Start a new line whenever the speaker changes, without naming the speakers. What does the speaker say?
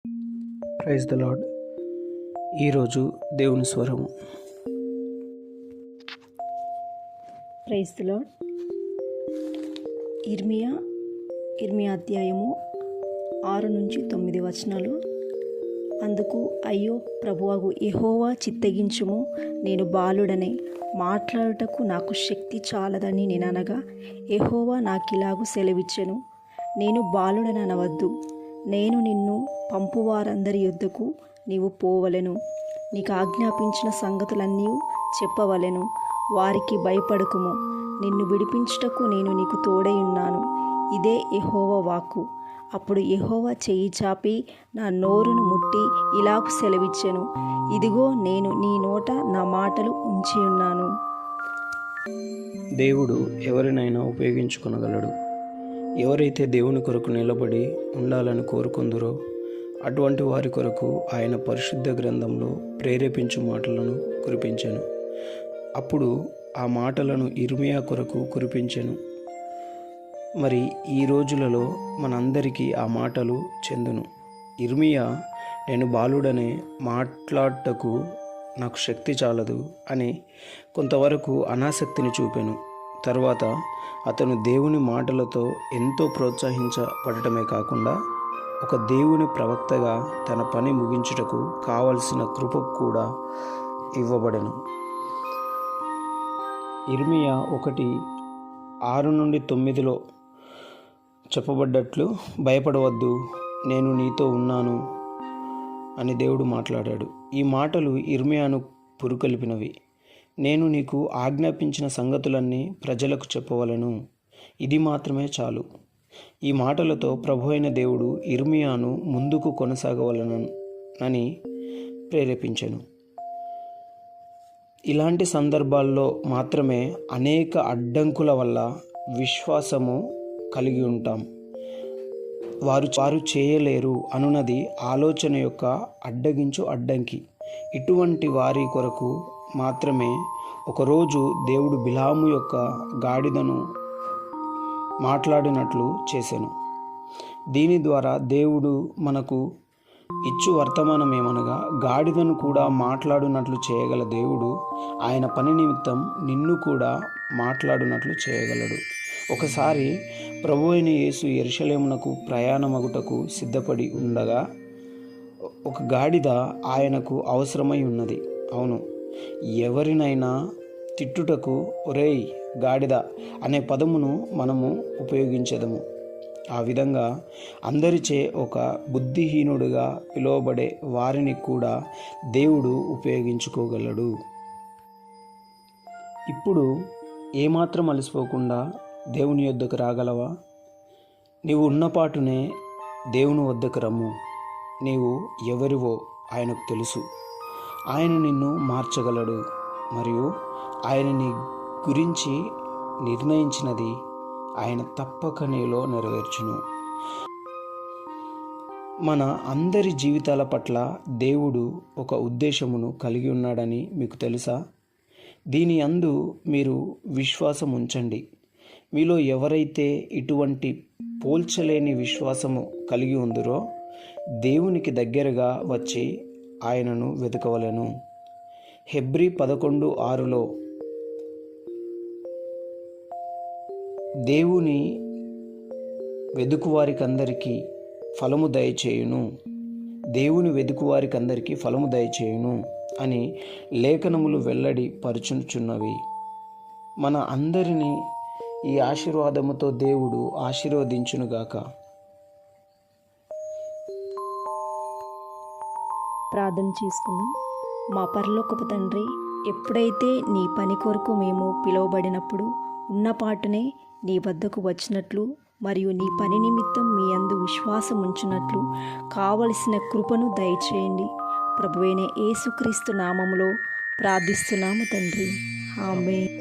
Praise the lord. ఈరోజు దేవుని స్వరము.
Praise the lord. ఇర్మియా అధ్యాయము 6-9 అందుకు అయ్యో ప్రభువగు యెహోవా, చిత్తగించుము, నేను బాలుడనే, మాట్లాడుటకు నాకు శక్తి చాలదని నేననగా యెహోవా నాకిలాగు సెలవిచ్చెను, నేను బాలుడననవద్దు, నేను నిన్ను పంపువారందరి యొద్దకు నీవు పోవలెను, నీకు ఆజ్ఞాపించిన సంగతులన్నీ చెప్పవలెను, వారికి భయపడకుము, నిన్ను విడిపించుటకు నేను నీకు తోడై ఉన్నాను, ఇదే యెహోవా వాక్కు. అప్పుడు యెహోవా చెయ్యి చాపి నా నోరును ముట్టి ఇలాగు సెలవిచ్చెను, ఇదిగో నేను నీ నోట నా మాటలు ఉంచి ఉన్నాను.
దేవుడు ఎవరినైనా ఉపయోగించుకొనగలడు. ఎవరైతే దేవుని కొరకు నిలబడి ఉండాలని కోరుకుందరో అటువంటి వారి కొరకు ఆయన పరిశుద్ధ గ్రంథంలో ప్రేరేపించు మాటలను కురిపించెను. అప్పుడు ఆ మాటలను ఇర్మియా కొరకు కురిపించెను. మరి ఈ రోజులలో మనందరికీ ఆ మాటలు చెందును. ఇర్మియా, నేను బాలుడనే, మాట్లాడటకు నాకు శక్తి చాలదు అని కొంతవరకు అనాసక్తిని చూపెను. తర్వాత అతను దేవుని మాటలతో ఎంతో ప్రోత్సహించబడటమే కాకుండా ఒక దేవుని ప్రవక్తగా తన పని ముగించుటకు కావలసిన కృప కూడా ఇవ్వబడెను. ఇర్మియా 1:6-9 చెప్పబడ్డట్లు, భయపడవద్దు, నేను నీతో ఉన్నాను అని దేవుడు మాట్లాడాడు. ఈ మాటలు ఇర్మియాను పురుకొల్పినవి. నేను నీకు ఆజ్ఞాపించిన సంగతులన్నీ ప్రజలకు చెప్పవలను, ఇది మాత్రమే చాలు. ఈ మాటలతో ప్రభువైన దేవుడు ఇర్మియాను ముందుకు కొనసాగవలనని ప్రేరేపించెను. ఇలాంటి సందర్భాల్లో మాత్రమే అనేక అడ్డంకుల వల్ల విశ్వాసము కలిగి ఉంటాం. వారు చేయలేరు అనున్నది ఆలోచన యొక్క అడ్డంకి. ఇటువంటి వారి కొరకు మాత్రమే ఒకరోజు దేవుడు బిలాము యొక్క గాడిదను మాట్లాడినట్లు చేసెను. దీని ద్వారా దేవుడు మనకు ఇచ్చు వర్తమానం ఏమనగా, గాడిదను కూడా మాట్లాడునట్లు చేయగల దేవుడు ఆయన పని నిమిత్తం నిన్ను కూడా మాట్లాడునట్లు చేయగలడు. ఒకసారి ప్రభువైన యేసు యెరూషలేమునకు ప్రయాణమగుటకు సిద్ధపడి ఉండగా ఒక గాడిద ఆయనకు అవసరమై ఉన్నది. అవును, ఎవరినైనా తిట్టుటకు ఒరేయ్ గాడిద అనే పదమును మనము ఉపయోగించదము. ఆ విధంగా అందరిచే ఒక బుద్ధిహీనుడుగా పిలువబడే వారిని కూడా దేవుడు ఉపయోగించుకోగలడు. ఇప్పుడు ఏమాత్రం అలసిపోకుండా దేవుని వద్దకు రాగలవా? నీవు ఉన్నపాటునే దేవుని వద్దకు రమ్ము. నీవు ఎవరివో ఆయనకు తెలుసు. ఆయన నిన్ను మార్చగలడు. మరియు ఆయన నీ గురించి నిర్ణయించినది ఆయన తప్పక నీలో నెరవేర్చును. మన అందరి జీవితాల పట్ల దేవుడు ఒక ఉద్దేశమును కలిగి ఉన్నాడని మీకు తెలుసా? దీని యందు మీరు విశ్వాసం ఉంచండి. మీలో ఎవరైతే ఇటువంటి పోల్చలేని విశ్వాసము కలిగి ఉందరో దేవునికి దగ్గరగా వచ్చి ఆయనను వెతకవలెను. హెబ్రీ 11:6 దేవుని వెదుకువారికందరికీ ఫలము దయచేయును, దేవుని వెదుకువారికందరికీ ఫలము దయచేయును అని లేఖనములు వెల్లడి పరుచుచున్నవి. మన అందరినీ ఈ ఆశీర్వాదముతో దేవుడు ఆశీర్వదించునుగాక.
ప్రార్థన చేసుకుందాం. మా పరలోకపు తండ్రి, ఎప్పుడైతే నీ పని కొరకు మేము పిలువబడినప్పుడు ఉన్నపాటునే నీ వద్దకు వచ్చినట్లు మరియు నీ పని నిమిత్తం మీ యందు విశ్వాసం ఉంచున్నట్లు కావలసిన కృపను దయచేయండి. ప్రభువైన యేసుక్రీస్తు నామములో ప్రార్థిస్తున్నాము తండ్రి. ఆమేన్.